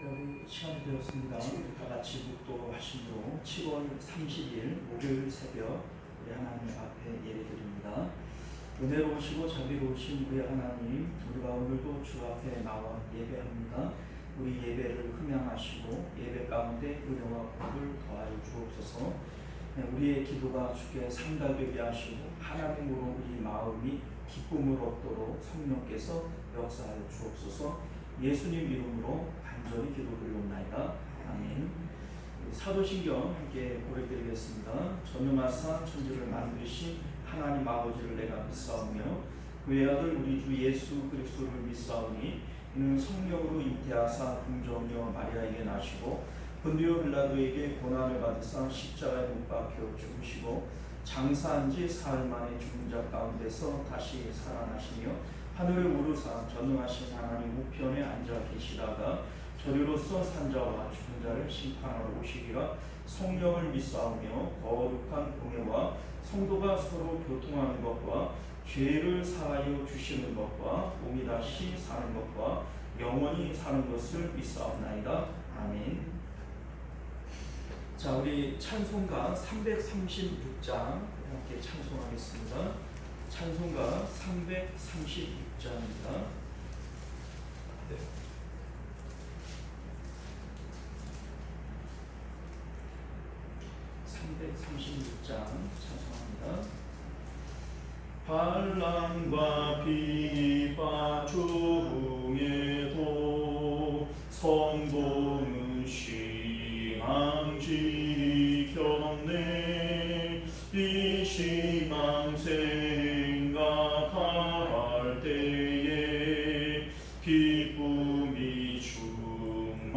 여기 시간이 되었습니다. 우리 다 같이 묵도하심으로 7월 30일 목요일 새벽 우리 하나님 앞에 예배드립니다. 은혜로우시고 자비로우신 우리 하나님, 우리가 오늘도 주 앞에 나와 예배합니다. 우리 예배를 흠양하시고 예배 가운데 은혜와 복을 더하여 주옵소서. 우리의 기도가 주께 상달되게 하시고 하나님으로 우리 마음이 기쁨을 얻도록 성령께서 역사하여 주옵소서. 예수님 이름으로 간절히 기도드리옵나이다. 아멘. 사도신경 함께 고백드리겠습니다. 전능하사 천지를 만드신 하나님 아버지를 내가 믿사오며 그의 아들 우리 주 예수 그리스도를 믿사오니 이는 성령으로 잉태하사 궁정녀 마리아에게 나시고 본디오 빌라도에게 고난을 받으사 십자가에 못 박혀 죽으시고 장사한 지 사흘 만에 죽은 자 가운데서 다시 살아나시며 하늘에 오르사 전능하신 하나님 우편에 앉아 계시다가 저리로서 산자와 죽은 자를 심판하러 오시리라. 성령을 믿사오며 거룩한 공예와 성도가 서로 교통하는 것과 죄를 사하여 주시는 것과 몸이 다시 사는 것과 영원히 사는 것을 믿사옵나이다. 아멘. 자, 우리 찬송가 336장 함께 찬송하겠습니다. 찬송가 336장입니다. 네. 336장 찬송합니다. 환난과 비바 중에도 성도는 신앙 지켰네. 이 신앙 생각할 때에 기쁨이 충만하도다.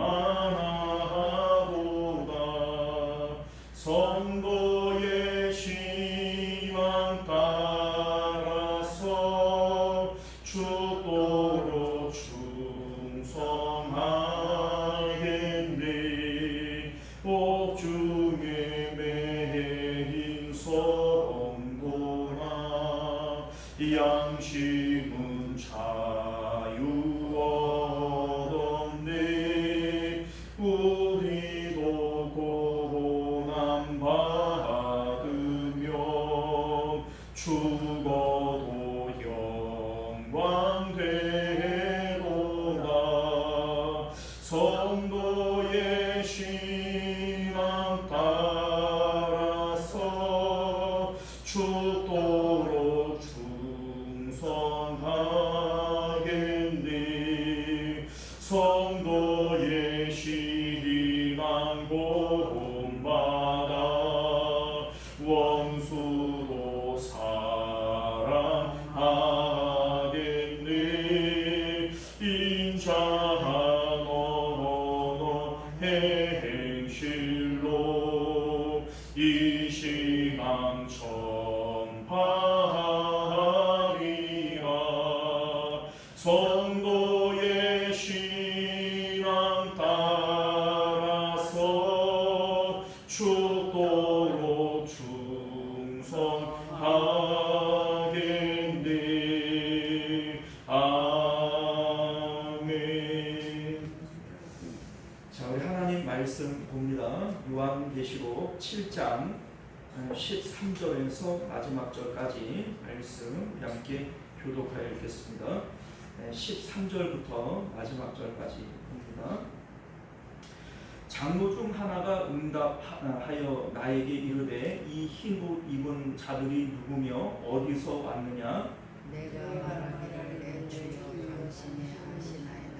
성도의 신앙 따라서 죽도록 충성하겠네. 옥중에 매인 성도나 양심은 자유 얻었네. 우리도 고난 받으며 죽어도 영광 되도다. 성도의 신앙 따라서 죽도록 충성하겠네. 성도의 신앙 본받아 원수도 사랑하겠네. 인자한 언어 행실로 이 신앙 전파하리라. 성도의 신앙 따라서 죽도록 충성하겠네. 아멘. 자, 우리 하나님 말씀 봅니다. 요한계시록 7장 13절에서 마지막 절까지 말씀 함께 교독하여 읽겠습니다. 13절부터 마지막 절까지 봅니다. 장로 중 하나가 응답하여 나에게 이르되 이 흰 옷 입은 자들이 누구며 어디서 왔느냐? 내가 말하기를 내 주여 당신이 아시나이다.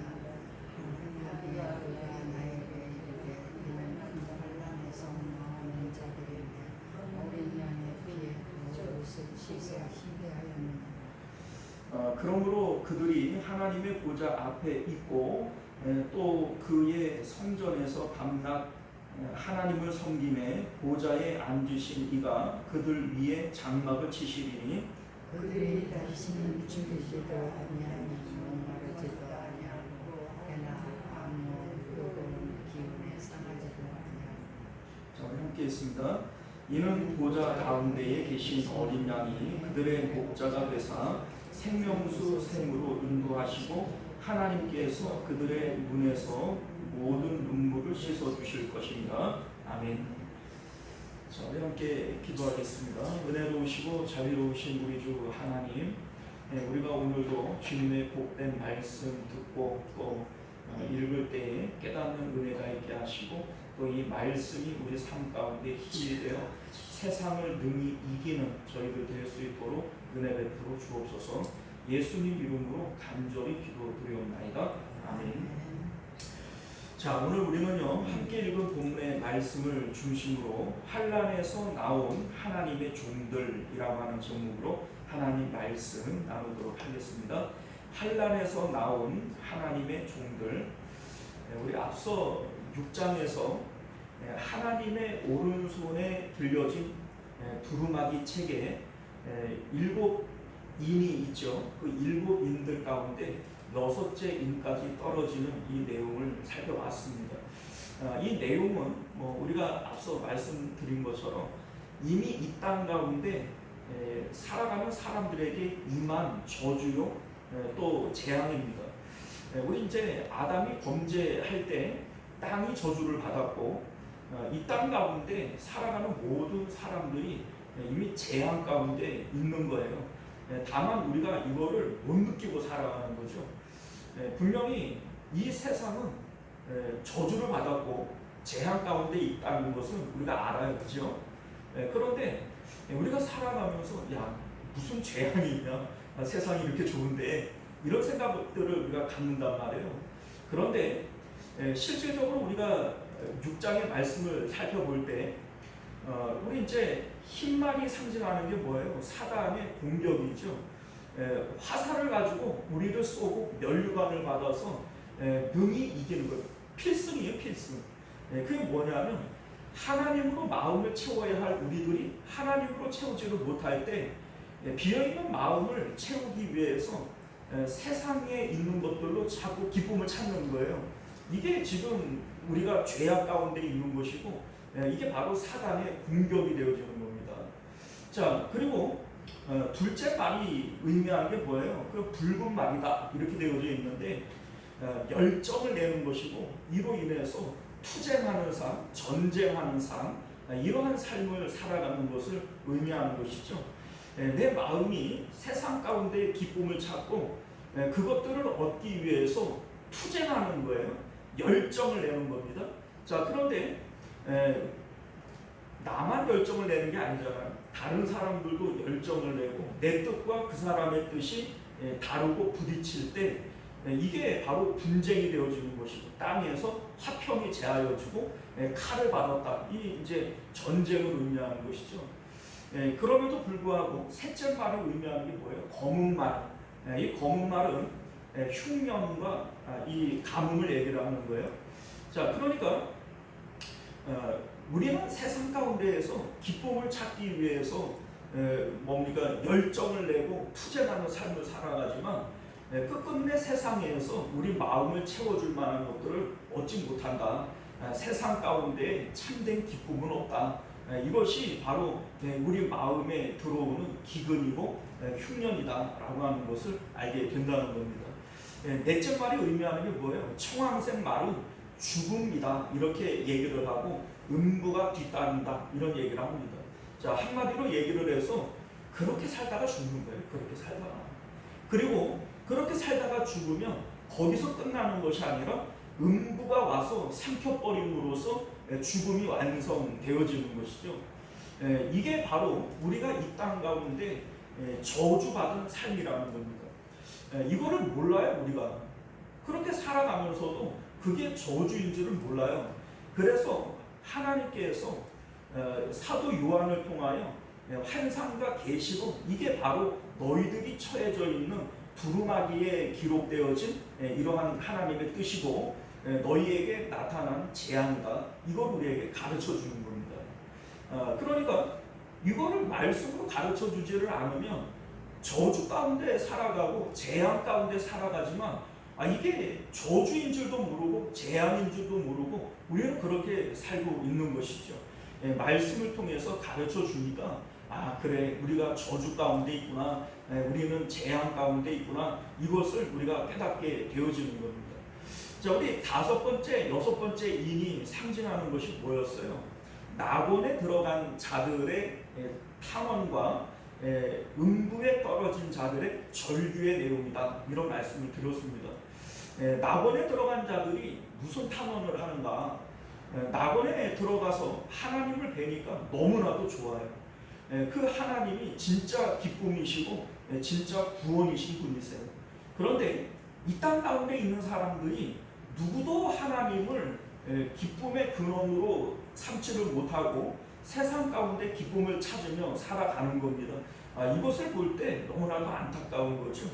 하나님이 나에게 이르되 이는 환난에서 나오는 자들인데 어린 양의 피에 그 옷을 씻어 희대하였느니라. 그러므로 그들이 하나님의 보좌 앞에 있고 또 그의 성전에서 밤낮 하나님을 섬김에 보좌에 앉으신 이가 그들 위에 장막을 치시리니 그들이 다시는 죽이지도 아니하며 목마르지도 아니하고 해나 아무 요동 기운에 상하지도 아니하고. 자, 우리 함께 있습니다. 이는 보좌 가운데에 계신 어린 양이 그들의 목자가 되사 생명수 샘으로 인도하시고 하나님께서 그들의 눈에서 모든 눈물을 씻어 주실 것입니다. 아멘. 자, 우리 함께 기도하겠습니다. 은혜로우시고 자비로우신 우리 주 하나님, 우리가 오늘도 주님의 복된 말씀 듣고 또 읽을 때에 깨닫는 은혜가 있게 하시고 또 이 말씀이 우리 삶 가운데 힘이 되어 세상을 능히 이기는 저희들 될 수 있도록 은혜 베풀어 주옵소서. 예수님 이름으로 간절히 기도드리옵나이다. 아멘. 자, 오늘 우리는요 함께 읽은 본문의 말씀을 중심으로 환난에서 나온 하나님의 종들이라고 하는 제목으로 하나님 말씀 나누도록 하겠습니다. 환난에서 나온 하나님의 종들. 우리 앞서 6장에서 하나님의 오른손에 들려진 두루마기 책에 7인이 있죠. 그 7인들 가운데 6째 인까지 떨어지는 이 내용을 살펴봤습니다. 이 내용은 우리가 앞서 말씀드린 것처럼 이미 이 땅 가운데 살아가는 사람들에게 임한 저주요 또 재앙입니다. 우리 이제 아담이 범죄할 때 땅이 저주를 받았고 이 땅 가운데 살아가는 모든 사람들이 이미 재앙 가운데 있는 거예요. 다만 우리가 이거를 못 느끼고 살아가는 거죠. 분명히 이 세상은 저주를 받았고 재앙 가운데 있다는 것은 우리가 알아요, 그죠? 그런데 우리가 살아가면서 무슨 재앙이 있냐, 세상이 이렇게 좋은데 이런 생각들을 우리가 갖는단 말이에요. 그런데 실질적으로 우리가 6장의 말씀을 살펴볼 때 우리 이제 흰말이 상징하는 게 뭐예요? 사단의 공격이죠. 화살을 가지고 우리를 쏘고 면류관을 받아서 능히 이기는 거예요. 필승이에요, 필승. 그게 뭐냐면 하나님으로 마음을 채워야 할 우리들이 하나님으로 채우지를 못할 때 비어있는 마음을 채우기 위해서 세상에 있는 것들로 자꾸 기쁨을 찾는 거예요. 이게 지금 우리가 죄악 가운데 있는 것이고 이게 바로 사단의 공격이 되어지는 겁니다. 자, 그리고 둘째 말이 의미하는 게 뭐예요? 그 붉은 말이다 이렇게 되어져 있는데 열정을 내는 것이고 이로 인해서 투쟁하는 삶, 전쟁하는 삶, 이러한 삶을 살아가는 것을 의미하는 것이죠. 내 마음이 세상 가운데 기쁨을 찾고 그것들을 얻기 위해서 투쟁하는 거예요. 열정을 내는 겁니다. 자, 그런데 나만 열정을 내는 게 아니잖아요. 다른 사람들도 열정을 내고 내 뜻과 그 사람의 뜻이 다르고 부딪힐 때 이게 바로 분쟁이 되어지는 것이고 땅에서 화평이 제하여지고 칼을 받았다. 이 이제 전쟁을 의미하는 것이죠. 그럼에도 불구하고 셋째 말을 의미하는 게 뭐예요? 검은 말. 이 검은 말은 흉년과 이 가뭄을 얘기를 하는 거예요. 자, 그러니까 우리는 세상 가운데에서 기쁨을 찾기 위해서 열정을 내고 투쟁하는 삶을 살아가지만 끝끝내 세상에서 우리 마음을 채워줄 만한 것들을 얻지 못한다. 세상 가운데 참된 기쁨은 없다. 이것이 바로 우리 마음에 들어오는 기근이고 흉년이다라고 하는 것을 알게 된다는 겁니다. 넷째 말이 의미하는 게 뭐예요? 청황색 말은 죽음이다 이렇게 얘기를 하고 음부가 뒤따른다 이런 얘기를 합니다. 자, 한마디로 얘기를 해서 그렇게 살다가 죽는 거예요. 그렇게 살다가. 그리고 그렇게 살다가 죽으면 거기서 끝나는 것이 아니라 음부가 와서 삼켜버림으로써 죽음이 완성되어지는 것이죠. 이게 바로 우리가 이 땅 가운데 저주받은 삶이라는 겁니다. 이거를 몰라요, 우리가. 그렇게 살아가면서도 그게 저주인 줄을 몰라요. 그래서 하나님께서 사도 요한을 통하여 환상과 계시로 이게 바로 너희들이 처해져 있는 두루마기에 기록되어진 이러한 하나님의 뜻이고 너희에게 나타난 재앙이다. 이걸 우리에게 가르쳐 주는 겁니다. 그러니까 이거를 말씀으로 가르쳐 주지를 않으면 저주 가운데 살아가고 재앙 가운데 살아가지만 이게 저주인 줄도 모르고 재앙인 줄도 모르고 우리는 그렇게 살고 있는 것이죠. 말씀을 통해서 가르쳐 주니까 아 그래 우리가 저주 가운데 있구나, 우리는 재앙 가운데 있구나, 이것을 우리가 깨닫게 되어지는 겁니다. 자, 우리 다섯 번째, 여섯 번째 인이 상징하는 것이 뭐였어요? 낙원에 들어간 자들의 탐험과 음부에 떨어진 자들의 절규의 내용이다, 이런 말씀을 드렸습니다. 낙원에 들어간 자들이 무슨 탐험을 하는가? 낙원에 들어가서 하나님을 뵈니까 너무나도 좋아요. 그 하나님이 진짜 기쁨이시고 진짜 구원이신 분이세요. 그런데 이 땅 가운데 있는 사람들이 누구도 하나님을 기쁨의 근원으로 삼지를 못하고 세상 가운데 기쁨을 찾으며 살아가는 겁니다. 이것을 볼 때 너무나도 안타까운 거죠.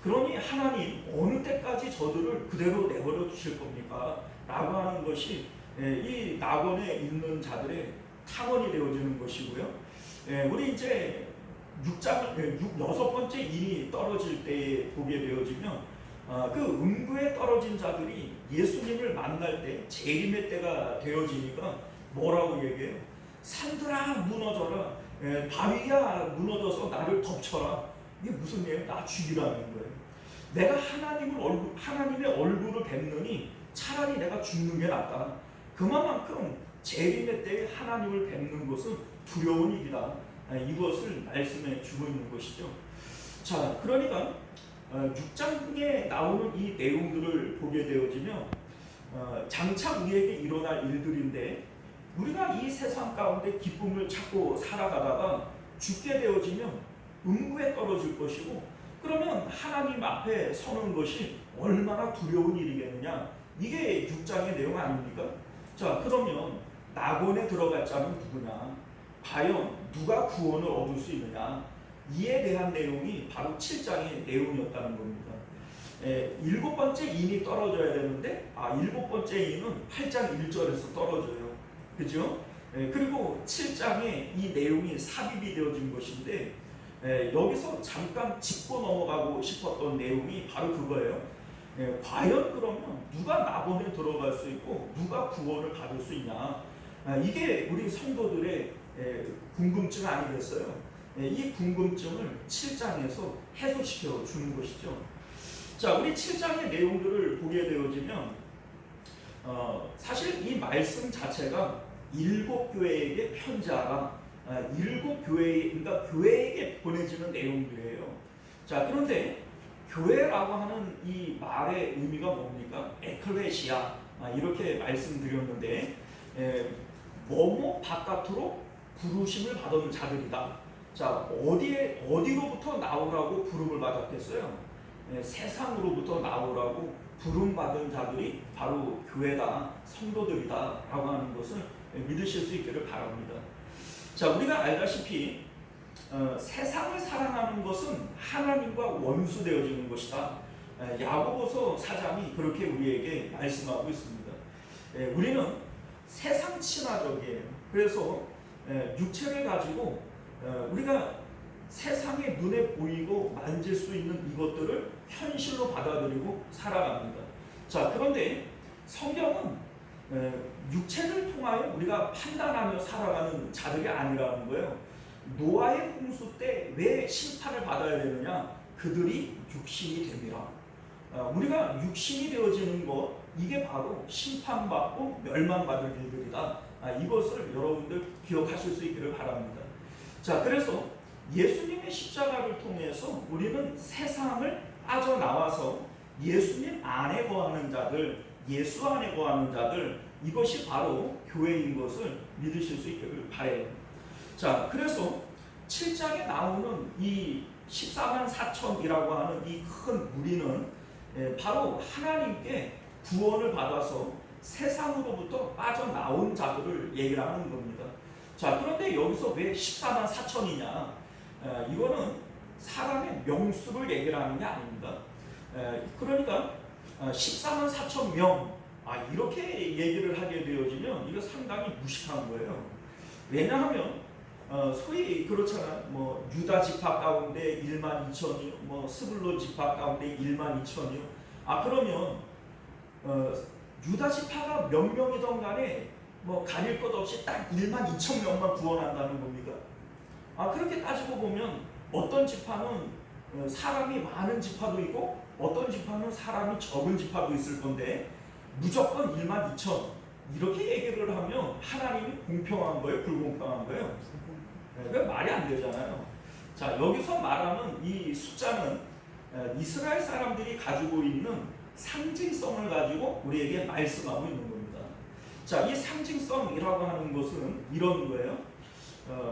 그러니 하나님 어느 때까지 저들을 그대로 내버려 두실 겁니까? 라고 하는 것이 이 낙원에 있는 자들의 탐험이 되어지는 것이고요. 우리 이제 6번째 인이 떨어질 때 보게 되어지면 그 음부에 떨어진 자들이 예수님을 만날 때 재림의 때가 되어지니까 뭐라고 얘기해요? 산들아 무너져라, 바위야 무너져서 나를 덮쳐라. 이게 무슨 얘기예요? 나 죽이라는 거예요. 내가 하나님의 얼굴을 뵙느니 차라리 내가 죽는 게 낫다. 그만큼 재림의 때에 하나님을 뵙는 것은 두려운 일이다. 이것을 말씀해 주고 있는 것이죠. 자, 그러니까 6장에 나오는 이 내용들을 보게 되어지면 장차 우리에게 일어날 일들인데, 우리가 이 세상 가운데 기쁨을 찾고 살아가다가 죽게 되어지면 음부에 떨어질 것이고, 그러면 하나님 앞에 서는 것이 얼마나 두려운 일이겠느냐, 이게 6장의 내용 아닙니까? 자, 그러면 낙원에 들어갈 자는 누구냐, 과연 누가 구원을 얻을 수 있느냐, 이에 대한 내용이 바로 7장의 내용이었다는 겁니다. 7번째 인이 떨어져야 되는데 7번째 인은 8장 1절에서 떨어져요. 그죠? 그리고 7장에 이 내용이 삽입이 되어진 것인데, 여기서 잠깐 짚고 넘어가고 싶었던 내용이 바로 그거예요. 과연 그러면 누가 낙원에 들어갈 수 있고 누가 구원을 받을 수 있냐, 이게 우리 성도들의 궁금증 아니겠어요? 이 궁금증을 7장에서 해소시켜 주는 것이죠. 자, 우리 7장의 내용들을 보게 되어지면 사실 이 말씀 자체가 7교회에게 편지하라, 7교회, 그러니까 교회에게 보내지는 내용들이에요. 자, 그런데 교회라고 하는 이 말의 의미가 뭡니까? 에클레시아, 이렇게 말씀드렸는데, 뭐뭐 바깥으로 부르심을 받은 자들이다. 자, 어디로부터 나오라고 부름을 받았겠어요? 세상으로부터 나오라고 부름받은 자들이 바로 교회다, 성도들이다 라고 하는 것을 믿으실 수 있기를 바랍니다. 자, 우리가 알다시피 세상을 사랑하는 것은 하나님과 원수되어지는 것이다. 야고보서 4장이 그렇게 우리에게 말씀하고 있습니다. 우리는 세상 친화적이에요. 그래서 육체를 가지고 우리가 세상의 눈에 보이고 만질 수 있는 이것들을 현실로 받아들이고 살아갑니다. 자, 그런데 성경은 육체를 통하여 우리가 판단하며 살아가는 자들이 아니라는 거예요. 노아의 홍수 때 왜 심판을 받아야 되느냐? 그들이 육신이 됩니다. 우리가 육신이 되어지는 것, 이게 바로 심판받고 멸망받을 일들이다. 이것을 여러분들 기억하실 수 있기를 바랍니다. 자, 그래서 예수님의 십자가를 통해서 우리는 세상을 빠져나와서 예수님 안에 거하는 자들, 예수 안에 거하는 자들, 이것이 바로 교회인 것을 믿으실 수 있기를 바라요. 자, 그래서 7장에 나오는 이 14만 4천이라고 하는 이 큰 무리는 바로 하나님께 구원을 받아서 세상으로부터 빠져나온 자들을 얘기를 하는 겁니다. 자, 그런데 여기서 왜 14만 4천이냐? 이거는 사람의 명수를 얘기를 하는 게 아닙니다. 그러니까 14만 4천 명, 이렇게 얘기를 하게 되어지면 이거 상당히 무식한 거예요. 왜냐하면 소위 그렇잖아. 뭐 유다 지파 가운데 1만 2천이요, 뭐 스불론 지파 가운데 1만 2천이요. 그러면 유다 지파가 몇 명이든 간에 뭐 가릴 것 없이 딱 1만 2천 명만 구원한다는 겁니까? 그렇게 따지고 보면 어떤 지파는 사람이 많은 지파도 있고 어떤 지파는 사람이 적은 지파도 있을 건데 무조건 1만 2천 이렇게 얘기를 하면 하나님이 공평한 거예요? 불공평한 거예요? 그게 말이 안 되잖아요. 자, 여기서 말하는 이 숫자는 이스라엘 사람들이 가지고 있는 상징성을 가지고 우리에게 말씀하고 있는 겁니다. 자, 이 상징성이라고 하는 것은 이런 거예요.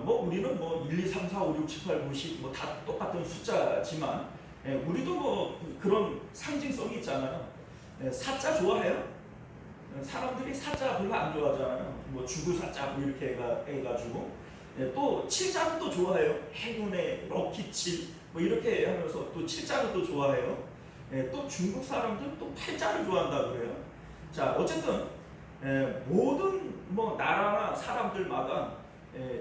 우리는 1, 2, 3, 4, 5, 6, 7, 8, 9, 10 다 똑같은 숫자지만 우리도 그런 상징성이 있잖아요. 사자 좋아해요? 사람들이 사자 별로 안 좋아하잖아요. 죽을 사자 이렇게 해가지고 또 7자는 또 좋아해요. 행운의 럭키 7 이렇게 하면서 또 7자를 또 좋아해요. 또 중국 사람들은 또 8자를 좋아한다 그래요. 자, 어쨌든 모든 나라나 사람들마다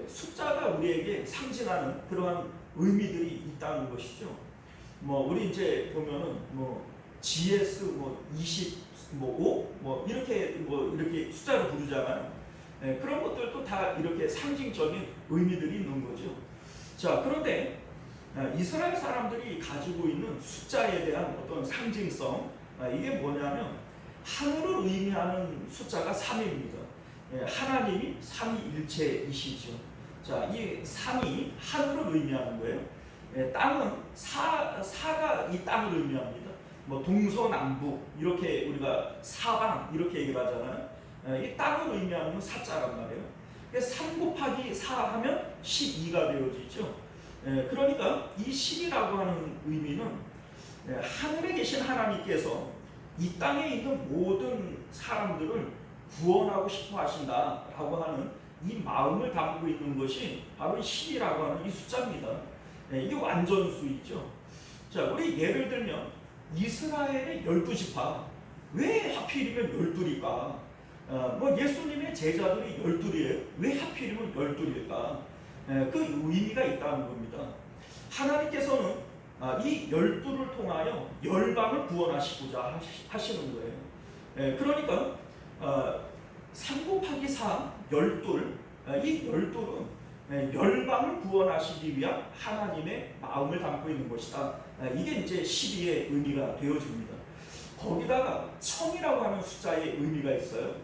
숫자가 우리에게 상징하는 그러한 의미들이 있다는 것이죠. 우리 이제 보면은 GS 20 5 이렇게 숫자로 부르잖아요. 그런 것들도 다 이렇게 상징적인 의미들이 있는 거죠. 자, 그런데 이스라엘 사람들이 가지고 있는 숫자에 대한 어떤 상징성, 이게 뭐냐면 하늘을 의미하는 숫자가 3입니다. 하나님이 삼위일체이시죠. 자, 이 3이 하늘을 의미하는 거예요. 땅은 사가 이 땅을 의미합니다. 동서남북 이렇게 우리가 사방 이렇게 얘기를 하잖아요. 이 땅을 의미하는 건 사자란 말이에요. 3 곱하기 4 하면 12가 되어지죠. 그러니까 이 10이라고 하는 의미는 하늘에 계신 하나님께서 이 땅에 있는 모든 사람들을 구원하고 싶어 하신다라고 하는 이 마음을 담고 있는 것이 바로 10이라고 하는 이 숫자입니다. 이게 완전수이죠. 자, 우리 예를 들면 이스라엘의 12지파 왜 하필이면 12일까? 예수님의 제자들이 12이에요. 왜 하필이면 12일까? 그 의미가 있다는 겁니다. 하나님께서는 이 12를 통하여 열방을 구원하시고자 하시는 거예요. 그러니까 3 곱하기 4, 12, 이 12는 열방을 구원하시기 위한 하나님의 마음을 담고 있는 것이다. 이게 이제 12의 의미가 되어집니다. 거기다가 1000이라고 하는 숫자의 의미가 있어요.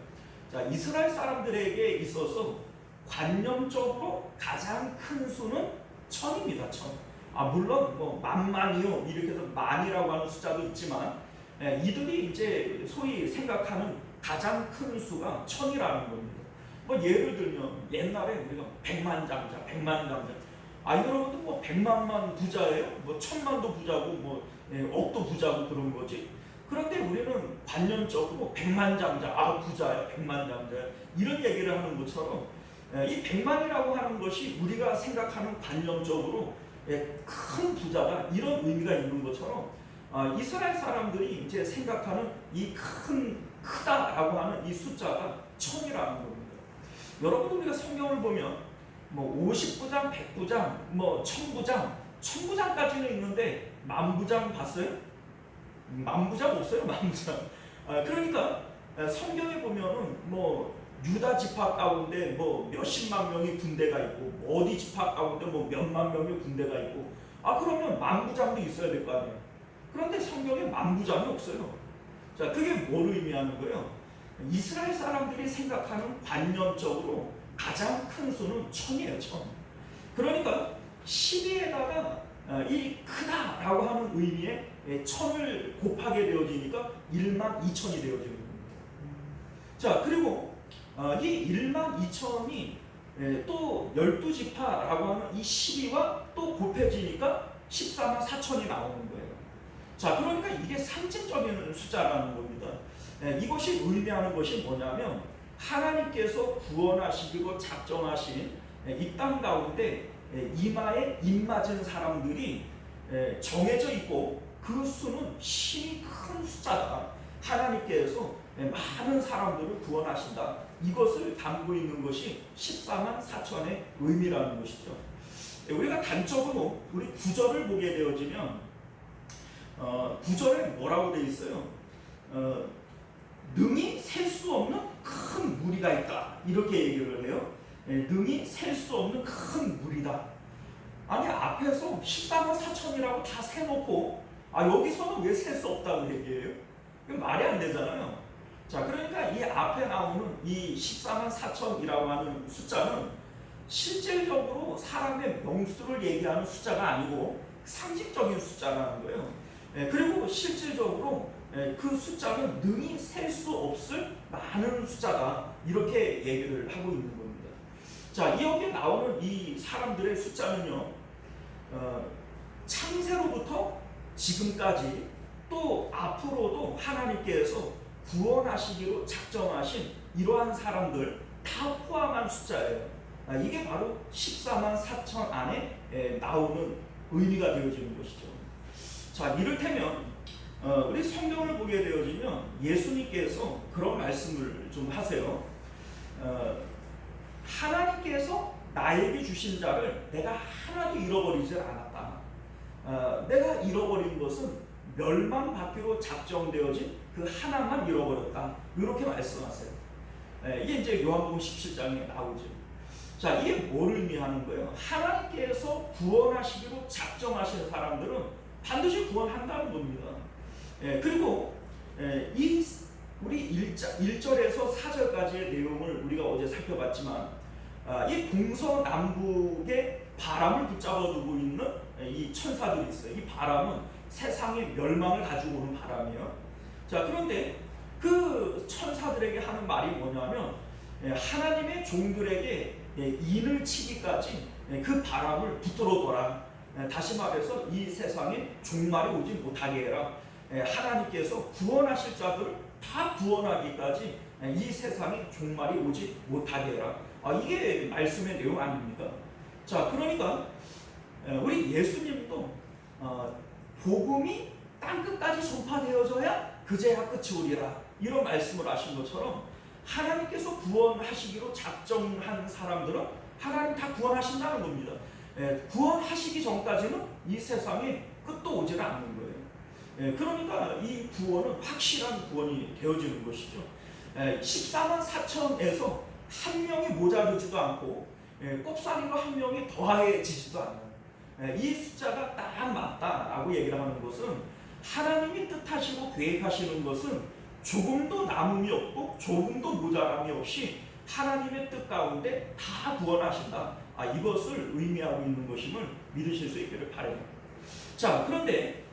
자, 이스라엘 사람들에게 있어서 관념적으로 가장 큰 수는 1000입니다. 1000. 물론 만만이요 이렇게 해서 만이라고 하는 숫자도 있지만 이들이 이제 소위 생각하는 가장 큰 수가 1000이라는 겁니다. 예를 들면 옛날에 우리가 백만장자 여러분들 100만만 부자예요? 1000만도 부자고 억도 부자고 그런 거지. 그런데 우리는 관념적으로 백만장자 부자야 백만장자 이런 얘기를 하는 것처럼 이 100만이라고 하는 것이 우리가 생각하는 관념적으로 큰 부자다 이런 의미가 있는 것처럼 이스라엘 사람들이 이제 생각하는 이 크다라고 하는 이 숫자가 1000이라는 겁니다. 여러분 우리가 성경을 보면 50부장, 100부장, 1000부장까지는 있는데 만부장 봤어요? 만부장 없어요, 만부장. 그러니까 성경에 보면은 유다 지파 가운데 몇십만 명의 군대가 있고 어디 지파 가운데 몇만 명의 군대가 있고 그러면 만부장도 있어야 될 거 아니에요. 그런데 성경에 만부장이 없어요. 자, 그게 뭘 의미하는 거예요? 이스라엘 사람들이 생각하는 관념적으로 가장 큰 수는 1000이에요. 1000. 그러니까 12에다가 이 크다라고 하는 의미의 1000을 곱하게 되어지니까 1만 2천이 되어지는 겁니다. 자, 그리고 이 1만 2천이 또 12지파라고 하는 이 12와 또 곱해지니까 14만 4천이 나오는 거예요. 자, 그러니까 이게 상징적인 숫자라는 겁니다. 이것이 의미하는 것이 뭐냐면 하나님께서 구원하시기로 작정하신 이 땅 가운데 이마에 입맞은 사람들이 정해져 있고 그 수는 심히 큰 숫자다. 하나님께서 많은 사람들을 구원하신다. 이것을 담고 있는 것이 14만 4천의 의미라는 것이죠. 우리가 단적으로 우리 구절을 보게 되어지면 구절에 뭐라고 되어 있어요? 능히 셀 수 없는 큰 무리가 있다. 이렇게 얘기를 해요. 능히 셀 수 없는 큰 무리다. 아니 앞에서 14만 4천이라고 다 세놓고 여기서는 왜 셀 수 없다고 얘기해요? 이거 말이 안 되잖아요. 자, 그러니까 이 앞에 나오는 이 14만 4천이라고 하는 숫자는 실질적으로 사람의 명수를 얘기하는 숫자가 아니고 상식적인 숫자라는 거예요. 그리고 실질적으로 그 숫자는 능히 셀 수 없을 많은 숫자다, 이렇게 얘기를 하고 있는 겁니다. 자, 여기에 나오는 이 사람들의 숫자는요, 창세로부터 지금까지 또 앞으로도 하나님께서 구원하시기로 작정하신 이러한 사람들 다 포함한 숫자예요. 이게 바로 14만 4천 안에 나오는 의미가 되어지는 것이죠. 자, 이를테면 우리 성경을 보게 되어지면 예수님께서 그런 말씀을 좀 하세요. 하나님께서 나에게 주신 자를 내가 하나도 잃어버리지 않았다. 내가 잃어버린 것은 멸망받기로 작정되어진 그 하나만 잃어버렸다, 이렇게 말씀하세요. 이게 이제 요한복음 17장에 나오죠. 자, 이게 뭘 의미하는 거예요? 하나님께서 구원하시기로 작정하신 사람들은 반드시 구원한다는 겁니다. 그리고 우리 1절에서 4절까지의 내용을 우리가 어제 살펴봤지만, 이 동서남북의 바람을 붙잡아 두고 있는 이 천사들이 있어요. 이 바람은 세상의 멸망을 가지고 오는 바람이에요. 자, 그런데 그 천사들에게 하는 말이 뭐냐면, 하나님의 종들에게 인을 치기까지 그 바람을 붙들어둬라. 다시 말해서 이 세상에 종말이 오지 못하게 해라. 하나님께서 구원하실 자들을 다 구원하기까지 이 세상에 종말이 오지 못하게 해라. 이게 말씀의 내용 아닙니까? 자, 그러니까 우리 예수님도 복음이 땅끝까지 전파되어져야 그제야 끝이 오리라, 이런 말씀을 하신 것처럼 하나님께서 구원하시기로 작정한 사람들은 하나님 다 구원하신다는 겁니다. 구원하시기 전까지는 이 세상에 끝도 오지는 않는 거예요. 그러니까 이 구원은 확실한 구원이 되어지는 것이죠. 14만 4천에서 한 명이 모자르지도 않고 꼽사리로 한 명이 더해지지도 않는 이 숫자가 딱 맞다라고 얘기를 하는 것은, 하나님이 뜻하시고 계획하시는 것은 조금도 남음이 없고 조금도 모자람이 없이 하나님의 뜻 가운데 다 구원하신다, 이것을 의미하고 있는 것임을 믿으실 수 있기를 바랍니다. 자, 그런데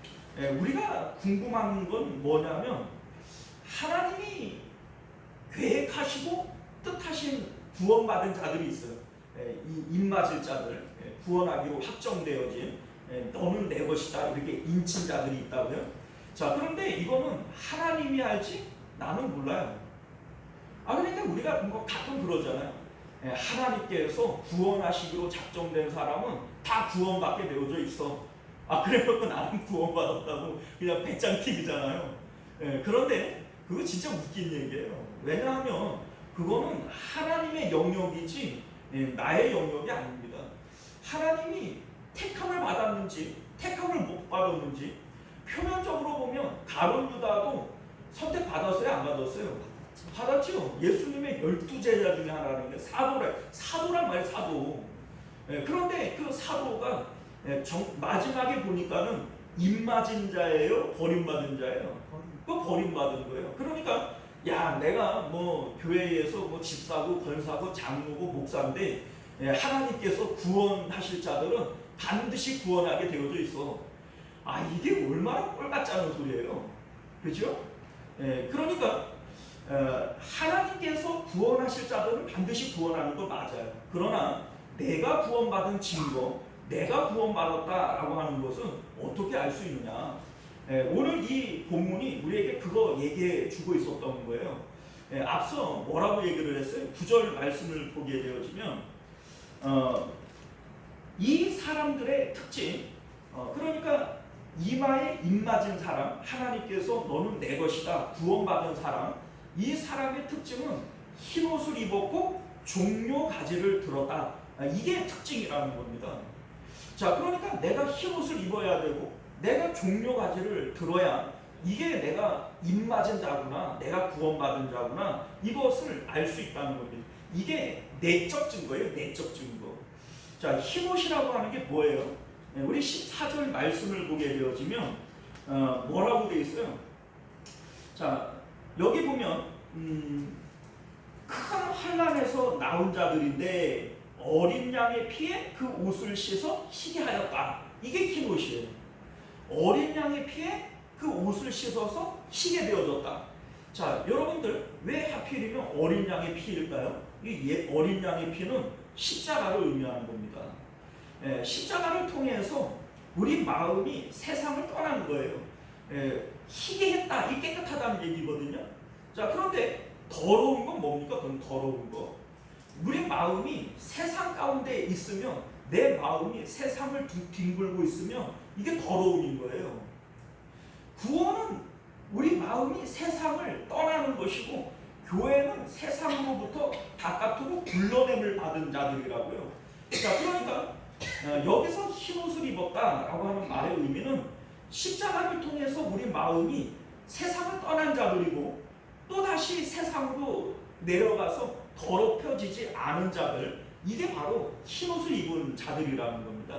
우리가 궁금한 건 뭐냐면, 하나님이 계획하시고 뜻하신 구원받은 자들이 있어요. 이 입맞을 자들, 구원하기로 확정되어진 너는 내 것이다, 이렇게 인친 자들이 있다고요. 자, 그런데 이거는 하나님이 알지 나는 몰라요. 그러니까 우리가 뭐 가끔 그러잖아요. 하나님께서 구원하시기로 작정된 사람은 다 구원받게 되어져 있어. 그래놓고 나는 구원받았다고 그냥 배짱튀기잖아요. 그런데 그거 진짜 웃긴 얘기예요. 왜냐하면 그거는 하나님의 영역이지 나의 영역이 아닙니다. 하나님이 택함을 받았는지 택함을 못 받았는지, 표면적으로 보면 가룟 유다도 선택 받았어요, 안 받았어요? 받았죠. 예수님의 12제자 중에 하나인데 사도란 말이에요, 사도. 그런데 그 사도가 마지막에 보니까는 입맞은 자예요, 버림받은 자예요? 버림받은 거예요. 그러니까 내가 뭐 교회에서 뭐 집사고 권사고 장로고 목사인데 하나님께서 구원하실 자들은 반드시 구원하게 되어져 있어. 이게 얼마나 꼴같지 않은 소리예요, 그렇죠? 그러니까 하나님께서 구원하실 자들은 반드시 구원하는 거 맞아요. 그러나 내가 구원받은 증거, 내가 구원받았다라고 하는 것은 어떻게 알 수 있느냐? 오늘 이 본문이 우리에게 그거 얘기해 주고 있었던 거예요. 앞서 뭐라고 얘기를 했어요? 9절 말씀을 보게 되어지면 이 사람들의 특징, 그러니까 이마에 입맞은 사람, 하나님께서 너는 내 것이다, 구원받은 사람, 이 사람의 특징은 흰옷을 입었고 종려 가지를 들었다. 이게 특징이라는 겁니다. 자, 그러니까 내가 흰옷을 입어야 되고 내가 종려 가지를 들어야 이게 내가 입맞은 자구나, 내가 구원받은 자구나, 이것을 알 수 있다는 겁니다. 이게 내적 증거예요, 내적 증거. 자, 흰옷이라고 하는 게 뭐예요? 우리 14절 말씀을 보게 되어지면 뭐라고 되어 있어요? 자, 여기 보면 큰 환난에서 나온 자들인데 어린 양의 피에 그 옷을 씻어 희게 하였다. 이게 흰옷이에요. 어린 양의 피에 그 옷을 씻어서 희게 되어졌다. 자, 여러분들 왜 하필이면 어린 양의 피일까요? 이 어린 양의 피는 십자가를 의미하는 겁니다. 십자가를 통해서 우리 마음이 세상을 떠난 거예요. 희게 했다, 이 깨끗하다는 얘기거든요. 자, 그런데 더러운 건 뭡니까? 그건 더러운 거. 우리 마음이 세상 가운데 있으면, 내 마음이 세상을 뒹굴고 있으면 이게 더러움인 거예요. 구원은 우리 마음이 세상을 떠나는 것이고, 교회는 세상으로부터 바깥으로 불러냄을 받은 자들이라고요. 자, 그러니까 여기서 흰옷을 입었다라고 하는 말의 의미는 십자가를 통해서 우리 마음이 세상을 떠난 자들이고 또다시 세상으로 내려가서 더럽혀지지 않은 자들, 이게 바로 흰옷을 입은 자들이라는 겁니다.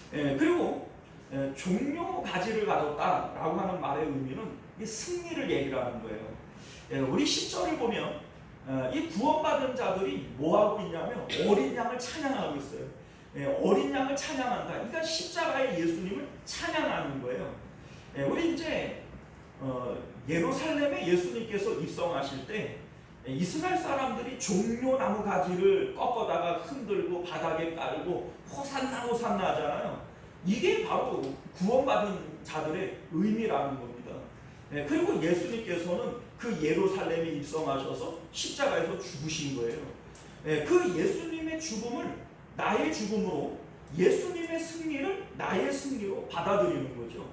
그리고 종려 가지를 가졌다라고 하는 말의 의미는 이 승리를 얘기하는 거예요. 우리 10절을 보면 이 구원받은 자들이 뭐하고 있냐면 어린 양을 찬양하고 있어요. 어린 양을 찬양한다. 그러니까 십자가의 예수님을 찬양하는 거예요. 우리 이제 예루살렘에 예수님께서 입성하실 때 이스라엘 사람들이 종려나무 가지를 꺾어다가 흔들고 바닥에 깔고 호산나 호산나 하잖아요. 이게 바로 구원받은 자들의 의미라는 겁니다. 그리고 예수님께서는 그 예루살렘에 입성하셔서 십자가에서 죽으신 거예요. 그 예수님의 죽음을 나의 죽음으로, 예수님의 승리를 나의 승리로 받아들이는 거죠.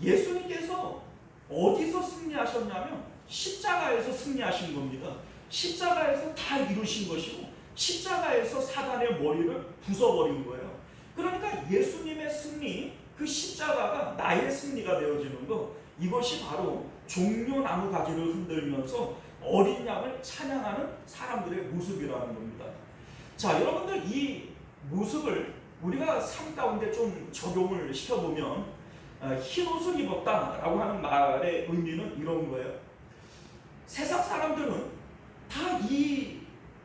예수님께서 어디서 승리하셨냐면 십자가에서 승리하신 겁니다. 십자가에서 다 이루신 것이고 십자가에서 사단의 머리를 부숴버린 거예요. 그러니까 예수님의 승리, 그 십자가가 나의 승리가 되어지는 것, 이것이 바로 종려나무 가지를 흔들면서 어린 양을 찬양하는 사람들의 모습이라는 겁니다. 자, 여러분들 이 모습을 우리가 삶 가운데 좀 적용을 시켜보면 흰옷을 입었다라고 하는 말의 의미는 이런 거예요. 세상 사람들은 다 이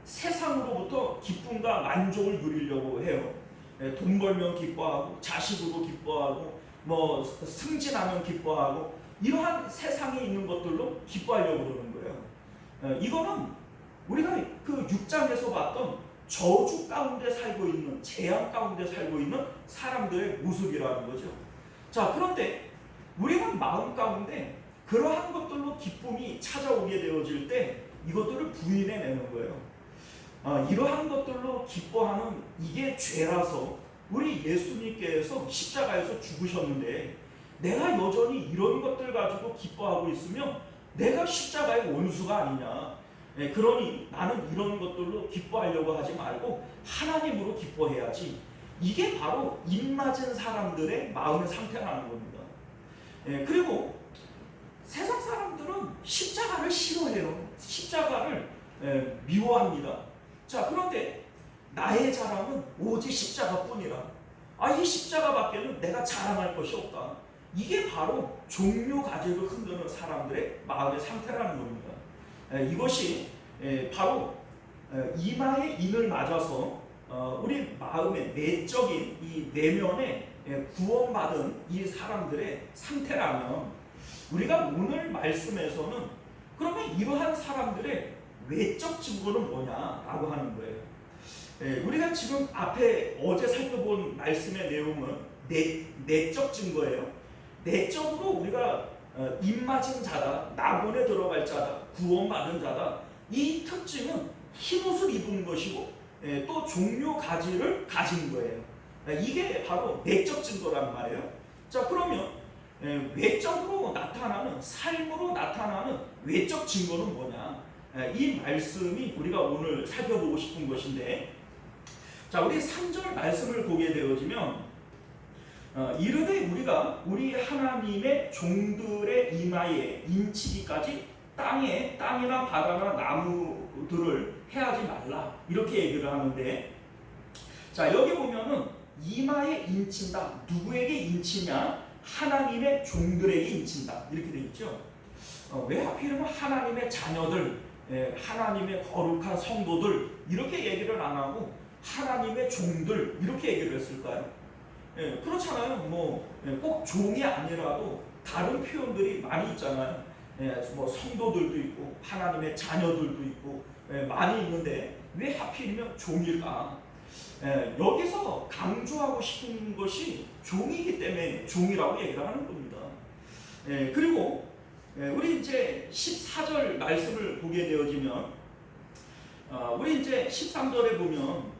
세상으로부터 기쁨과 만족을 누리려고 해요. 돈 벌면 기뻐하고, 자식으로 기뻐하고, 뭐 승진하면 기뻐하고, 이러한 세상에 있는 것들로 기뻐하려고 그러는 거예요. 이거는 우리가 그 6장에서 봤던 저주 가운데 살고 있는, 재앙 가운데 살고 있는 사람들의 모습이라는 거죠. 자, 그런데 우리는 마음 가운데 그러한 것들로 기쁨이 찾아오게 되어질 때 이것들을 부인해내는 거예요. 이러한 것들로 기뻐하는 이게 죄라서 우리 예수님께서 십자가에서 죽으셨는데 내가 여전히 이런 것들 가지고 기뻐하고 있으면 내가 십자가의 원수가 아니냐. 그러니 나는 이런 것들로 기뻐하려고 하지 말고 하나님으로 기뻐해야지. 이게 바로 입맞은 사람들의 마음의 상태라는 겁니다. 그리고 세상 사람들은 십자가를 싫어해요. 십자가를 미워합니다. 자, 그런데 나의 자랑은 오직 십자가뿐이라. 이 십자가밖에는 내가 자랑할 것이 없다. 이게 바로 종려 가지를 흔드는 사람들의 마음의 상태라는 겁니다. 이것이 바로 이마에 인을 맞아서 우리 마음의 내적인 이 내면에 구원받은 이 사람들의 상태라면, 우리가 오늘 말씀에서는 그러면 이러한 사람들의 외적 증거는 뭐냐라고 하는 거예요. 우리가 지금 앞에 어제 살펴본 말씀의 내용은 내적 증거예요. 내적으로 우리가 입맞은 자다, 낙원에 들어갈 자다, 구원받은 자다, 이 특징은 흰옷을 입은 것이고 또 종려 가지를 가진 거예요. 이게 바로 내적 증거란 말이에요. 자, 그러면 외적으로 나타나는, 삶으로 나타나는 외적 증거는 뭐냐? 이 말씀이 우리가 오늘 살펴보고 싶은 것인데, 자, 우리 3절 말씀을 보게 되어지면 이르되 우리가 우리 하나님의 종들의 이마에 인치기까지 땅이나 바다나 나무들을 해하지 말라, 이렇게 얘기를 하는데, 자, 여기 보면은 이마에 인친다. 누구에게 인치냐? 하나님의 종들에게 인친다. 이렇게 되어 있죠. 왜 하필이면 하나님의 자녀들, 하나님의 거룩한 성도들 이렇게 얘기를 안 하고 하나님의 종들 이렇게 얘기를 했을까요? 그렇잖아요. 꼭 종이 아니라도 다른 표현들이 많이 있잖아요. 뭐 성도들도 있고 하나님의 자녀들도 있고 많이 있는데 왜 하필이면 종일까? 여기서 강조하고 싶은 것이 종이기 때문에 종이라고 얘기를 하는 겁니다. 그리고 우리 이제 14절 말씀을 보게 되어지면 우리 이제 13절에 보면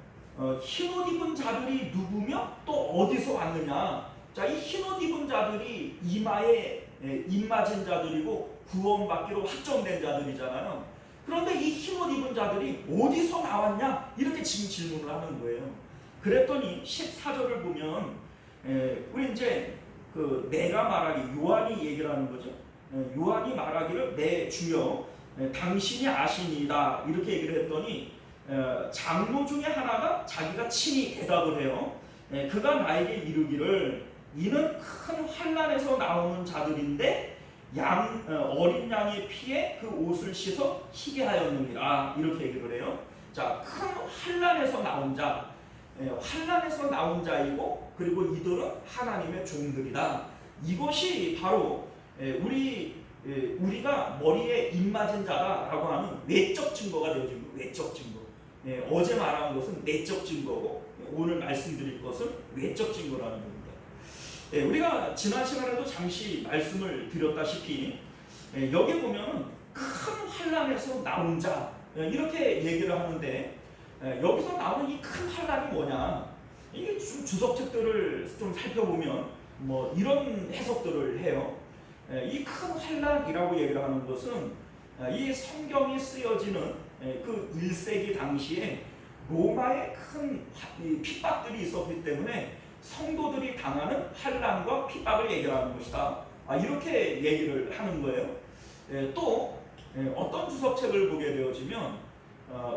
흰옷 입은 자들이 누구며 또 어디서 왔느냐. 자, 이 흰옷 입은 자들이 이마에 입 맞은 자들이고 구원받기로 확정된 자들이잖아요. 그런데 이 흰옷 입은 자들이 어디서 나왔냐? 이렇게 지금 질문을 하는 거예요. 그랬더니 14절을 보면 우리 이제 내가 말하기, 요한이 얘기를 하는 거죠. 요한이 말하기를 내 주여 당신이 아시니이다 이렇게 얘기를 했더니 장로 중에 하나가 자기가 친히 대답을 해요. 그가 나에게 이르기를 이는 큰 환난에서 나오는 자들인데 어린 양의 피에 그 옷을 씻어 희게 하였느니라 이렇게 얘기를 해요. 자, 큰 환난에서 나온 자, 환난에서 나온 자이고 그리고 이들은 하나님의 종들이다. 이것이 바로 우리가 머리에 입 맞은 자다라고 하는 외적 증거가 되어집니다. 외적 증거. 어제 말한 것은 내적 증거고 오늘 말씀드릴 것은 외적 증거라는 겁니다. 우리가 지난 시간에도 잠시 말씀을 드렸다시피 여기 보면 큰 환난에서 나온 자 이렇게 얘기를 하는데 여기서 나오는 이 큰 환난이 뭐냐? 이게 좀 주석책들을 좀 살펴보면 뭐 이런 해석들을 해요. 이 큰 환난이라고 얘기를 하는 것은 이 성경이 쓰여지는 그 1세기 당시에 로마의 큰 핍박들이 있었기 때문에 성도들이 당하는 환난과 핍박을 얘기하는 것이다. 이렇게 얘기를 하는 거예요. 또 어떤 주석책을 보게 되어지면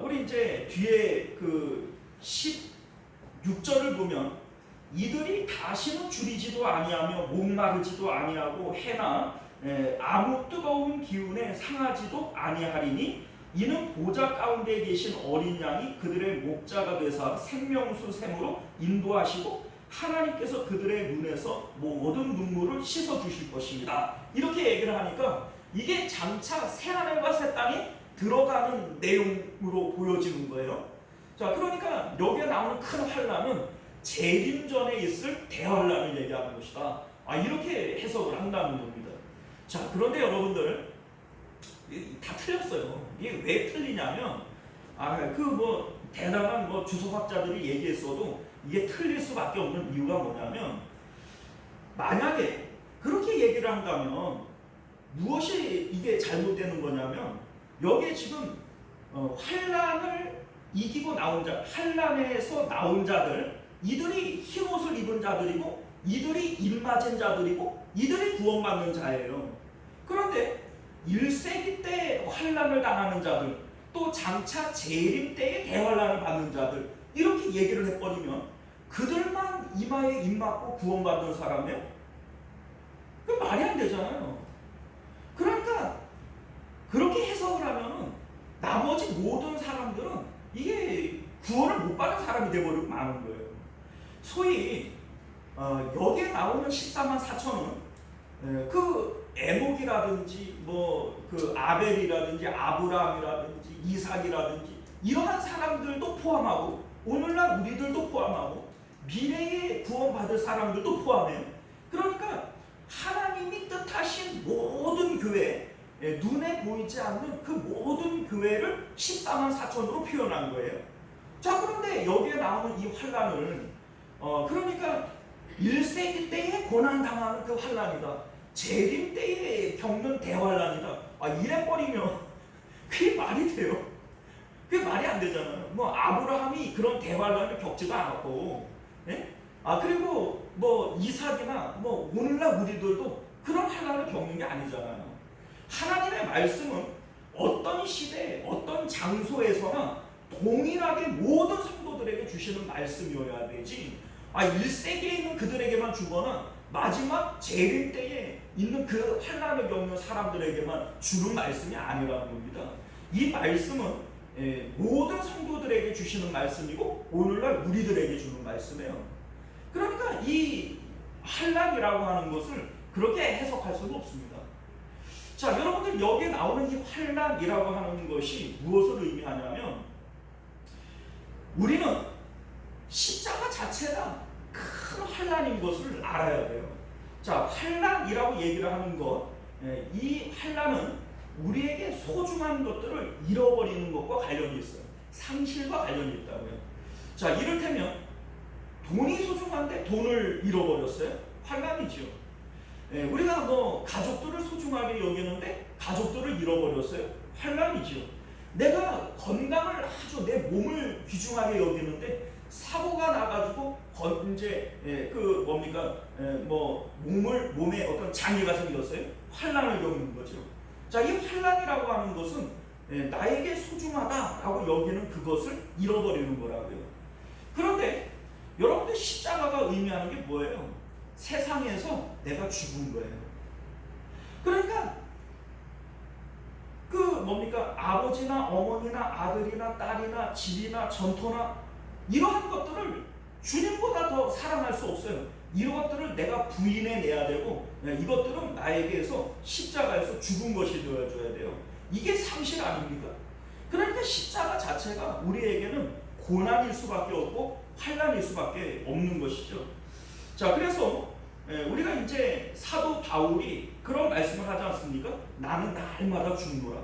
우리 이제 뒤에 그 16절을 보면 이들이 다시는 줄이지도 아니하며 목마르지도 아니하고 해나 아무 뜨거운 기운에 상하지도 아니하리니 이는 보좌 가운데 계신 어린 양이 그들의 목자가 되사 생명수 샘으로 인도하시고 하나님께서 그들의 눈에서 모든 눈물을 씻어 주실 것입니다. 이렇게 얘기를 하니까 이게 장차 새하늘과 새 땅이 들어가는 내용으로 보여지는 거예요. 자, 그러니까 여기에 나오는 큰 환난은 재림 전에 있을 대환난을 얘기하는 것이다. 이렇게 해석을 한다는 겁니다. 자, 그런데 여러분들 다 틀렸어요. 이게 왜 틀리냐면 대단한 주석학자들이 얘기했어도 이게 틀릴 수밖에 없는 이유가 뭐냐면 만약에 그렇게 얘기를 한다면 무엇이 이게 잘못되는 거냐면 여기에 지금 환난을 이기고 나온 자, 환난에서 나온 자들 이들이 흰옷을 입은 자들이고 이들이 입 맞은 자들이고 이들이 구원받는 자예요. 그런데 1세기 때 환난을 당하는 자들 또 장차 재림 때에 대환난을 받는 자들 이렇게 얘기를 해버리면 그들만 이마에 입 맞고 구원받는 사람이에요? 그 말이 안 되잖아요. 그러니까 그렇게 해석을 하면 나머지 모든 사람들은 이게 구원을 못 받은 사람이 되어버리고 마는 거예요. 소위 여기에 나오는 14만 4천은 그 에녹이라든지 그 아벨이라든지 아브라함이라든지 이삭이라든지 이러한 사람들도 포함하고 오늘날 우리들도 포함하고 미래에 구원받을 사람들도 포함해요. 그러니까 하나님이 뜻하신 모든 교회, 눈에 보이지 않는 그 모든 교회를 14만 4천으로 표현한 거예요. 자, 그런데 여기에 나오는 이 환난을 그러니까 1세기 때에 고난당하는 그 환난이다. 재림 때에 겪는 대환난이다. 이래버리면 그게 말이 돼요? 그게 말이 안 되잖아요. 아브라함이 그런 대환난을 겪지가 않았고, 그리고 이삭이나 오늘날 우리들도 그런 환난을 겪는 게 아니잖아요. 하나님의 말씀은 어떤 시대, 어떤 장소에서나 동일하게 모든 성도들에게 주시는 말씀이어야 되지, 1세기에 있는 그들에게만 주거나 마지막 재림 때에 있는 그 환난을 겪는 사람들에게만 주는 말씀이 아니라는 겁니다. 이 말씀은 모든 성도들에게 주시는 말씀이고 오늘날 우리들에게 주는 말씀이에요. 그러니까 이 환난이라고 하는 것을 그렇게 해석할 수는 없습니다. 자, 여러분들 여기에 나오는 이 환난이라고 하는 것이 무엇을 의미하냐면, 우리는 십자가 자체가 큰 환난인 것을 알아야 돼요. 자, 환난이라고 얘기를 하는 것, 이 환난은 우리에게 소중한 것들을 잃어버리는 것과 관련이 있어요. 상실과 관련이 있다고요. 자, 이를테면 돈이 소중한데 돈을 잃어버렸어요. 환난이죠. 우리가 가족들을 소중하게 여기는데 가족들을 잃어버렸어요. 환난이죠. 내가 건강을 아주 내 몸을 귀중하게 여기는데 사고가 나가지고 이제 몸에 어떤 장애가 생겼어요. 환난을 겪는 거죠. 자, 이 환난이라고 하는 것은 나에게 소중하다라고 여기는 그것을 잃어버리는 거라고요. 그런데 여러분들 십자가가 의미하는 게 뭐예요? 세상에서 내가 죽은 거예요. 그러니까 아버지나 어머니나 아들이나 딸이나 집이나 전토나 이러한 것들을 주님보다 더 사랑할 수 없어요. 이런 것들을 내가 부인해내야 되고, 이것들은 나에게서 십자가에서 죽은 것이 되어줘야 돼요. 이게 상실 아닙니까? 그러니까 십자가 자체가 우리에게는 고난일 수밖에 없고 환난일 수밖에 없는 것이죠. 자, 그래서 우리가 이제 사도 바울이 그런 말씀을 하지 않습니까? 나는 날마다 죽노라.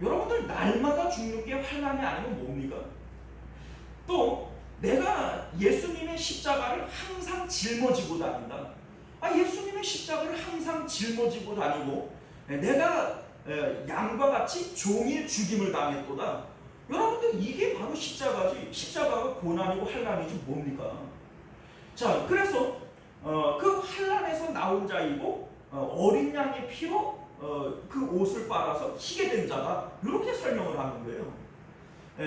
여러분들, 날마다 죽는 게 환난이 아니면 뭡니까? 또 내가 예수님의 십자가를 항상 짊어지고 다닌다. 예수님의 십자가를 항상 짊어지고 다니고 내가 양과 같이 종일 죽임을 당했도다. 여러분들, 이게 바로 십자가지. 십자가가 고난이고 환난이지 뭡니까? 자, 그래서 그 환난에서 나온 자이고 어린 양의 피로 그 옷을 빨아서 희게 된 자다, 이렇게 설명을 하는 거예요.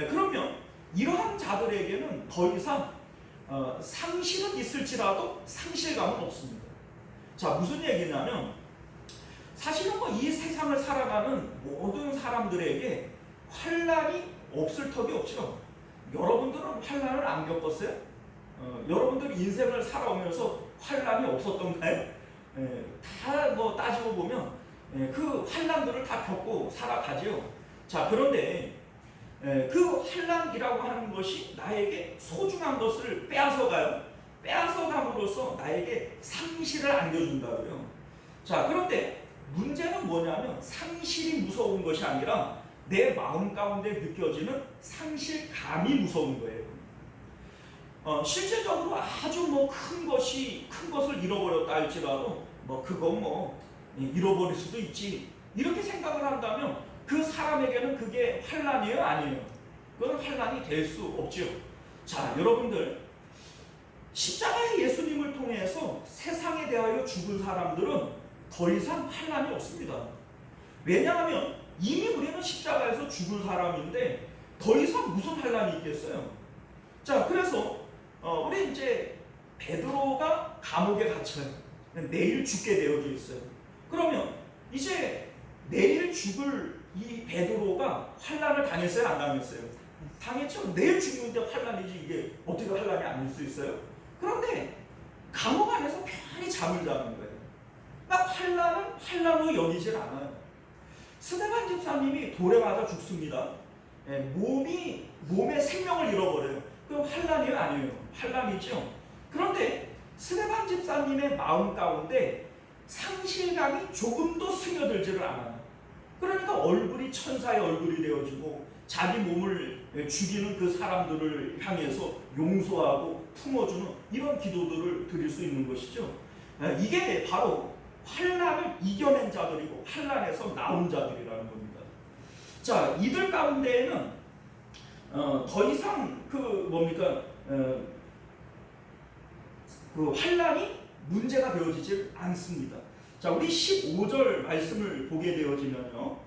그러면 이러한 자들에게는 더 이상 상실은 있을지라도 상실감은 없습니다. 자, 무슨 얘기냐면, 사실은 이 세상을 살아가는 모든 사람들에게 환난이 없을 턱이 없죠. 여러분들은 환난을 안 겪었어요? 여러분들 인생을 살아오면서 환난이 없었던가요? 다 따지고 보면 그 환난들을 다 겪고 살아가죠. 자, 그런데 그 환난이라고 하는 것이 나에게 소중한 것을 빼앗아가요. 빼앗아감으로써 나에게 상실을 안겨준다고요. 자, 그런데 문제는 뭐냐면, 상실이 무서운 것이 아니라 내 마음 가운데 느껴지는 상실감이 무서운 거예요. 실제적으로 아주 큰 것을 잃어버렸다 할지라도 그건 잃어버릴 수도 있지, 이렇게 생각을 한다면 그 사람에게는 그게 환난이에요, 아니에요? 그건 환난이 될 수 없죠. 자, 여러분들, 십자가의 예수님을 통해서 세상에 대하여 죽은 사람들은 더 이상 환난이 없습니다. 왜냐하면 이미 우리는 십자가에서 죽은 사람인데 더 이상 무슨 환난이 있겠어요? 자, 그래서 우리 이제 베드로가 감옥에 갇혀요. 내일 죽게 되어져 있어요. 그러면 이제 내일 죽을 이 베드로가 환난을 당했어요, 안 당했어요? 당했죠. 내일 죽는데 환난이지, 이게 어떻게 환난이 아닐 수 있어요? 그런데 감옥 안에서 편히 잠을 자는 거예요. 환난을 환난으로 여기질 않아요. 스데반 집사님이 돌에 맞아 죽습니다. 몸에 생명을 잃어버려요. 그럼 환난이에요, 아니에요? 환난이죠. 그런데 스데반 집사님의 마음 가운데 상실감이 조금도 스며들지를 않아요. 그러니까 얼굴이 천사의 얼굴이 되어지고 자기 몸을 죽이는 그 사람들을 향해서 용서하고 품어주는 이런 기도들을 드릴 수 있는 것이죠. 이게 바로 환난을 이겨낸 자들이고 환난에서 나온 자들이라는 겁니다. 자, 이들 가운데에는 더 이상 그 환난이 문제가 되어지질 않습니다. 자, 우리 15절 말씀을 보게 되어지면요,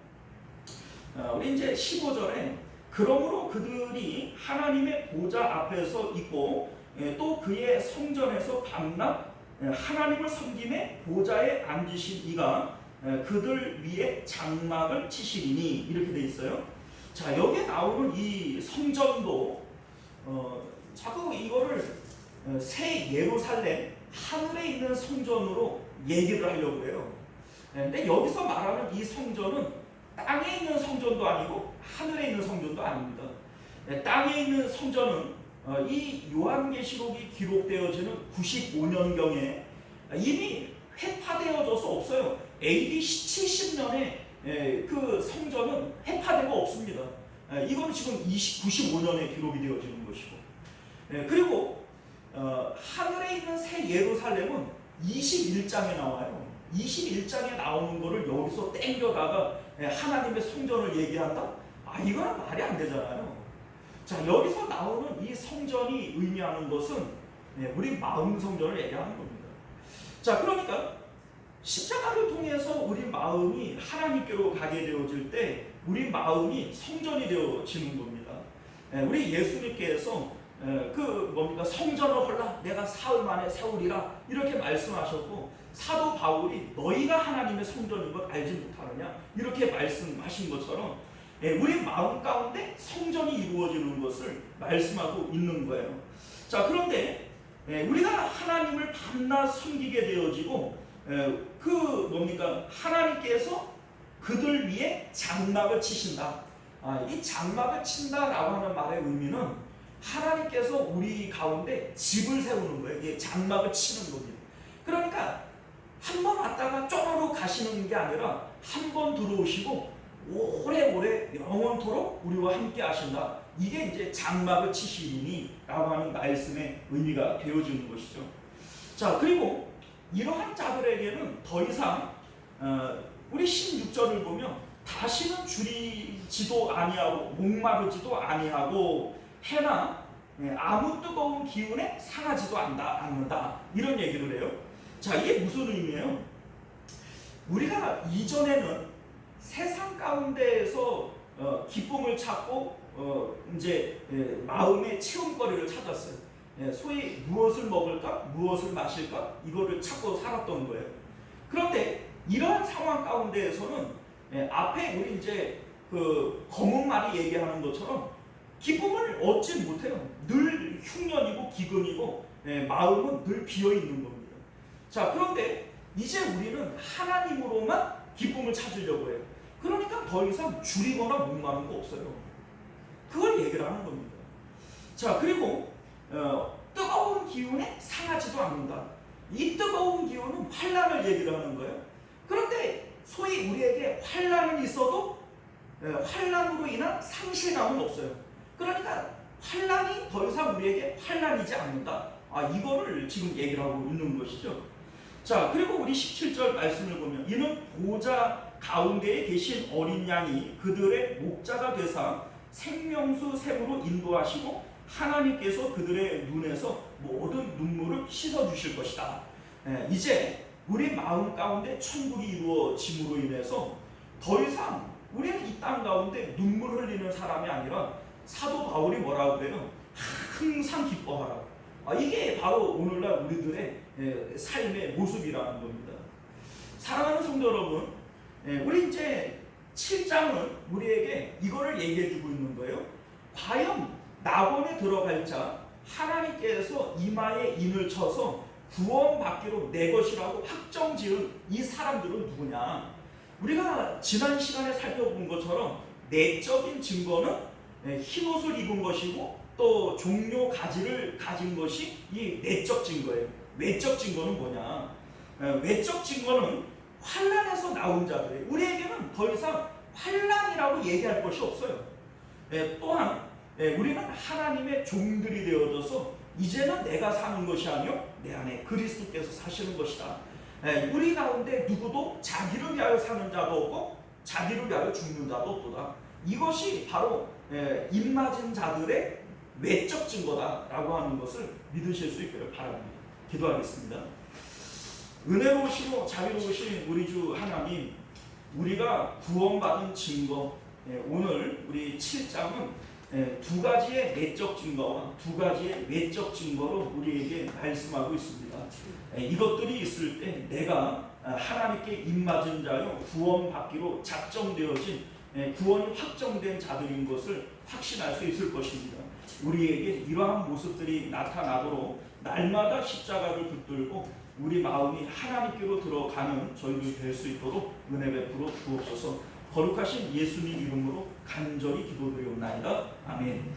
우리 이제 15절에 그러므로 그들이 하나님의 보좌 앞에서 있고 또 그의 성전에서 밤낮 하나님을 섬김에 보좌에 앉으신 이가 그들 위에 장막을 치시리니 이렇게 돼 있어요. 자, 여기에 나오는 이 성전도 자꾸 이거를 새 예루살렘 하늘에 있는 성전으로 얘기를 하려고 해요. 근데 여기서 말하는 이 성전은 땅에 있는 성전도 아니고 하늘에 있는 성전도 아닙니다. 땅에 있는 성전은 이 요한계시록이 기록되어지는 95년경에 이미 회파되어져서 없어요. AD 70년에 그 성전은 회파되고 없습니다. 이건 지금 95년에 기록이 되어지는 것이고, 그리고 하늘에 있는 새 예루살렘은 21장에 나와요. 21장에 나오는 거를 여기서 땡겨다가 하나님의 성전을 얘기한다? 이거는 말이 안 되잖아요. 자, 여기서 나오는 이 성전이 의미하는 것은 우리 마음 성전을 얘기하는 겁니다. 자, 그러니까 십자가를 통해서 우리 마음이 하나님께로 가게 되어질 때 우리 마음이 성전이 되어지는 겁니다. 우리 예수님께서 성전을 헐라 내가 사흘 만에 세우리라 이렇게 말씀하셨고, 사도 바울이 너희가 하나님의 성전인 것 알지 못하느냐 이렇게 말씀하신 것처럼 우리 마음 가운데 성전이 이루어지는 것을 말씀하고 있는 거예요. 자, 그런데 우리가 하나님을 밤낮 섬기게 되어지고 하나님께서 그들 위에 장막을 치신다. 이 장막을 친다라고 하는 말의 의미는 하나님께서 우리 가운데 집을 세우는 거예요. 이게 장막을 치는 겁니다. 그러니까 한 번 왔다가 쪼르르 가시는 게 아니라 한 번 들어오시고 오래오래 영원토록 우리와 함께 하신다. 이게 이제 장막을 치시리니라고 하는 말씀의 의미가 되어지는 것이죠. 자, 그리고 이러한 자들에게는 더 이상 우리 16절을 보면 다시는 줄이지도 아니하고 목마르지도 아니하고 해나 아무 뜨거운 기운에 상하지도 않는다 이런 얘기를 해요. 자, 이게 무슨 의미예요? 우리가 이전에는 세상 가운데에서 기쁨을 찾고 마음의 체험거리를 찾았어요. 소위 무엇을 먹을까, 무엇을 마실까 이거를 찾고 살았던 거예요. 그런데 이러한 상황 가운데에서는 앞에 우리 검은 말이 얘기하는 것처럼 기쁨을 얻지 못해요. 늘 흉년이고 기근이고 마음은 늘 비어 있는 겁니다. 자, 그런데 이제 우리는 하나님으로만 기쁨을 찾으려고 해요. 그러니까 더 이상 줄이거나 목마른 거 없어요. 그걸 얘기를 하는 겁니다. 자, 그리고 뜨거운 기운에 상하지도 않는다. 이 뜨거운 기운은 환난을 얘기를 하는 거예요. 그런데 소위 우리에게 환난은 있어도 환난으로 인한 상실감은 없어요. 그러니까 환난이 더 이상 우리에게 환난이지 않는다. 이거를 지금 얘기를 하고 있는 것이죠. 자, 그리고 우리 17절 말씀을 보면 이는 보좌 가운데에 계신 어린 양이 그들의 목자가 되사 생명수 샘으로 인도하시고 하나님께서 그들의 눈에서 모든 눈물을 씻어주실 것이다. 이제 우리 마음 가운데 천국이 이루어짐으로 인해서 더 이상 우리는 이 땅 가운데 눈물 흘리는 사람이 아니라 사도 바울이 뭐라고 그래요? 항상 기뻐하라. 이게 바로 오늘날 우리들의 삶의 모습이라는 겁니다. 사랑하는 성도 여러분, 우리 이제 7장은 우리에게 이거를 얘기해주고 있는 거예요. 과연 낙원에 들어갈 자 하나님께서 이마에 인을 쳐서 구원받기로 내 것이라고 확정지은 이 사람들은 누구냐? 우리가 지난 시간에 살펴본 것처럼 내적인 증거는 흰옷을 입은 것이고 또 종료 가지를 가진 것이 이 내적 증거예요. 외적 증거는 뭐냐? 외적 증거는 환난에서 나온 자들. 우리에게는 더 이상 환난이라고 얘기할 것이 없어요. 또한 우리는 하나님의 종들이 되어져서 이제는 내가 사는 것이 아니요 내 안에 그리스도께서 사시는 것이다. 우리 가운데 누구도 자기를 위하여 사는 자도 없고 자기를 위하여 죽는 자도 없도다. 이것이 바로 입맞은 자들의 외적 증거다라고 하는 것을 믿으실 수 있기를 바랍니다. 기도하겠습니다. 은혜로우시고 자비로우신 우리 주 하나님, 우리가 구원받은 증거, 오늘 우리 7장은 두 가지의 내적 증거와 두 가지의 외적 증거로 우리에게 말씀하고 있습니다. 이것들이 있을 때 내가 하나님께 입맞은 자요 구원받기로 작정되어진 구원이 확정된 자들인 것을 확신할 수 있을 것입니다. 우리에게 이러한 모습들이 나타나도록 날마다 십자가를 붙들고 우리 마음이 하나님께로 들어가는 저희들이 될 수 있도록 은혜 베풀어 주옵소서. 거룩하신 예수님 이름으로 간절히 기도드리옵나이다. 아멘.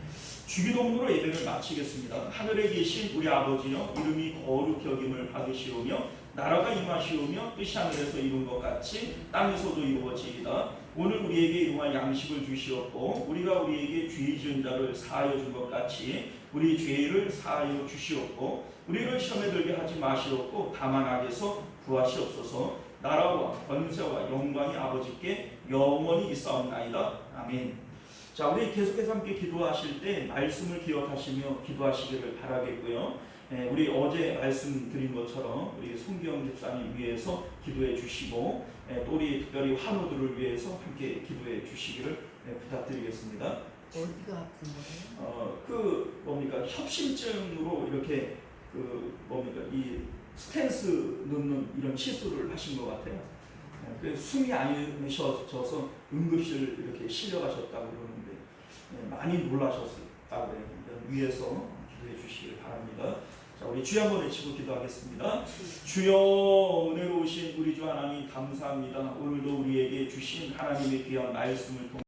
주기도문으로 예배를 마치겠습니다. 하늘에 계신 우리 아버지여, 이름이 거룩히 여김을 받으시오며 나라가 임하시오며 뜻이 하늘에서 이룬 것 같이 땅에서도 이루어지이다. 오늘 우리에게 일용할 양식을 주시옵고 우리가 우리에게 죄 지은 자를 사하여 준 것 같이 우리 죄를 사하여 주시옵고 우리를 시험에 들게 하지 마시옵고 다만 악에서 구하시옵소서. 나라와 권세와 영광이 아버지께 영원히 있사옵나이다. 아멘. 자, 우리 계속해서 함께 기도하실 때 말씀을 기억하시며 기도하시기를 바라겠고요. 우리 어제 말씀드린 것처럼 우리 송기영 집사님 위해서 기도해 주시고 또 우리 특별히 환우들을 위해서 함께 기도해 주시기를 부탁드리겠습니다. 어디가 아픈 거예요? 그 뭡니까 협심증으로 이렇게 그 뭡니까 이 스탠스 넣는 이런 시술을 하신 것 같아요. 그 숨이 안 쉬어져서 응급실 이렇게 실려가셨다고 그러는데 많이 놀라셨다고 그래요. 위에서 기도해 주시길 바랍니다. 자, 우리 주여 한번 외치고 기도하겠습니다. 주여 은혜로우신 우리 주 하나님 감사합니다. 오늘도 우리에게 주신 하나님의 귀한 말씀을 통해